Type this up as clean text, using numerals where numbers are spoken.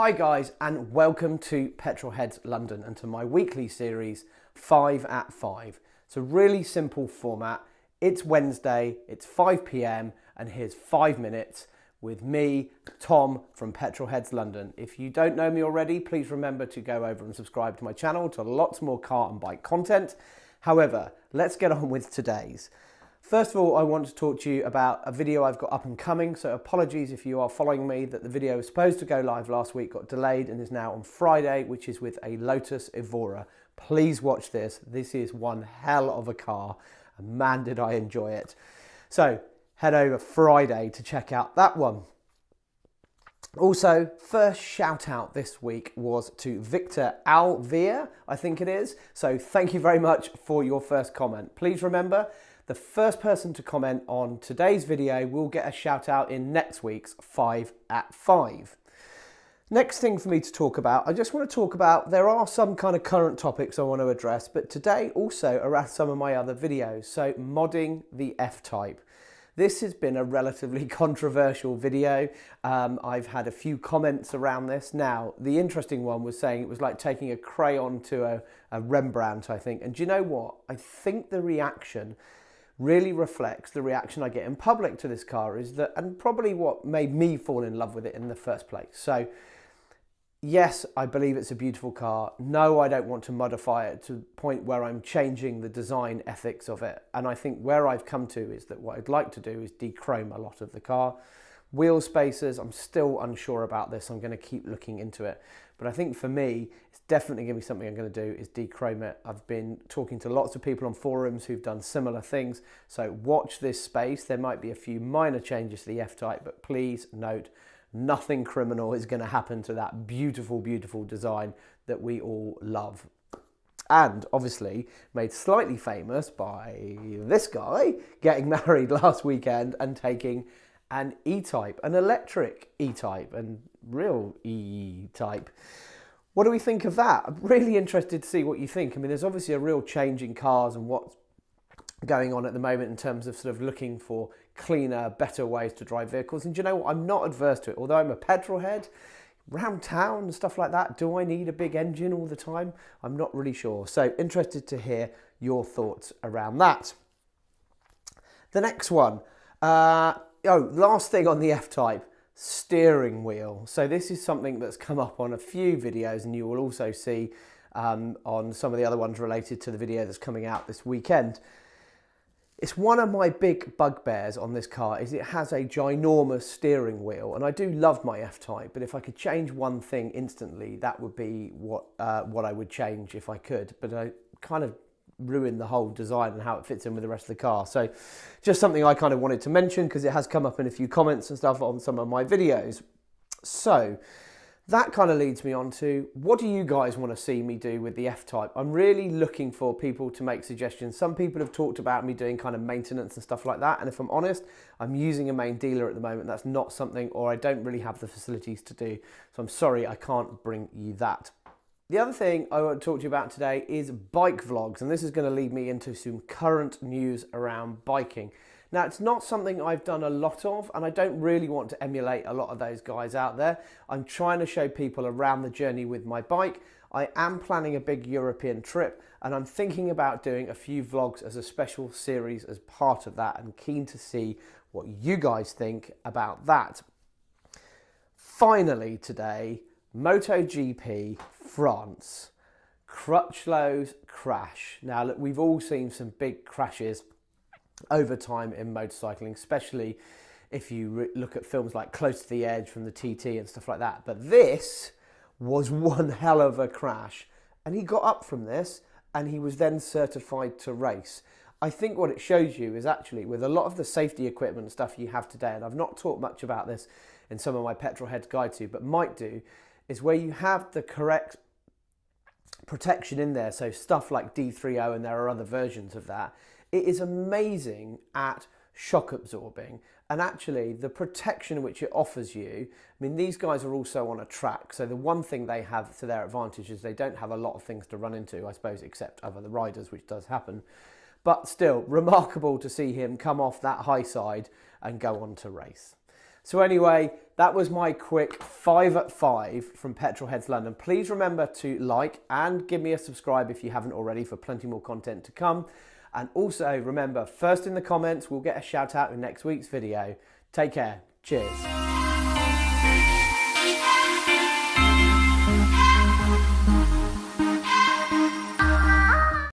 Hi guys, and welcome to Petrolheads London and to my weekly series 5 at 5. It's a really simple format. It's Wednesday, it's 5 p.m. and here's 5 minutes with me, Tom from Petrolheads London. If you don't know me already, please remember to go over and subscribe to my channel to lots more car and bike content. However, let's get on with today's. First of all, I want to talk to you about a video I've got up and coming, so apologies if you are following me that the video was supposed to go live last week, got delayed and is now on Friday, which is with a Lotus Evora. Please watch this. This is one hell of a car, and man did I enjoy it. So head over Friday to check out that one. Also, first shout out this week was to Victor Alvear, I think it is. So thank you very much for your first comment. Please remember, the first person to comment on today's video will get a shout out in next week's 5 at 5. Next thing for me to talk about, I just want to talk about, there are some kind of current topics I want to address, but today also around some of my other videos. So modding the F Type. This has been a relatively controversial video. I've had a few comments around this. Now, the interesting one was saying it was like taking a crayon to a Rembrandt, I think. And do you know what? I think the reaction really reflects the reaction I get in public to this car, is that, and probably what made me fall in love with it in the first place. So yes, I believe it's a beautiful car. No, I don't want to modify it to the point where I'm changing the design ethics of it. And I think where I've come to is that what I'd like to do is dechrome a lot of the car. Wheel spacers, I'm still unsure about this. I'm going to keep looking into it. But I think for me, it's definitely going to be something I'm going to do, is dechrome it. I've been talking to lots of people on forums who've done similar things. So watch this space. There might be a few minor changes to the F Type, but please note, nothing criminal is going to happen to that beautiful, beautiful design that we all love. And obviously made slightly famous by this guy getting married last weekend and taking an E-Type, an electric E-Type, and real E-Type. What do we think of that? I'm really interested to see what you think. I mean, there's obviously a real change in cars and what's going on at the moment in terms of sort of looking for cleaner, better ways to drive vehicles. And do you know what? I'm not adverse to it. Although I'm a petrol head, around town and stuff like that, do I need a big engine all the time? I'm not really sure. So interested to hear your thoughts around that. The next one. Last thing on the F Type, steering wheel. So this is something that's come up on a few videos, and you will also see on some of the other ones related to the video that's coming out this weekend. It's one of my big bugbears on this car is it has a ginormous steering wheel, and I do love my F Type, but if I could change one thing instantly, that would be what I would change if I could. But I kind of ruin the whole design and how it fits in with the rest of the car. So just something I kind of wanted to mention because it has come up in a few comments and stuff on some of my videos. So that kind of leads me on to, what do you guys want to see me do with the F Type? I'm really looking for people to make suggestions. Some people have talked about me doing kind of maintenance and stuff like that. And if I'm honest, I'm using a main dealer at the moment. That's not something, or I don't really have the facilities to do. So I'm sorry, I can't bring you that. The other thing I want to talk to you about today is bike vlogs, and this is going to lead me into some current news around biking. Now, it's not something I've done a lot of, and I don't really want to emulate a lot of those guys out there. I'm trying to show people around the journey with my bike. I am planning a big European trip, and I'm thinking about doing a few vlogs as a special series as part of that, and keen to see what you guys think about that. Finally today, Moto GP France, Crutchlow's crash. Now look, we've all seen some big crashes over time in motorcycling, especially if you look at films like Close to the Edge from the TT and stuff like that. But this was one hell of a crash, and he got up from this and he was then certified to race. I think what it shows you is actually with a lot of the safety equipment and stuff you have today, and I've not talked much about this in some of my Petrolheads guide to, but might do, is where you have the correct protection in there. So stuff like D30, and there are other versions of that. It is amazing at shock absorbing, and actually the protection which it offers you. I mean, these guys are also on a track, so the one thing they have to their advantage is they don't have a lot of things to run into, I suppose, except other riders, which does happen. But still, remarkable to see him come off that high side and go on to race. So anyway, that was my quick 5 at 5 from Petrolheads London. Please remember to like and give me a subscribe if you haven't already for plenty more content to come. And also remember, first in the comments, we'll get a shout out in next week's video. Take care. Cheers.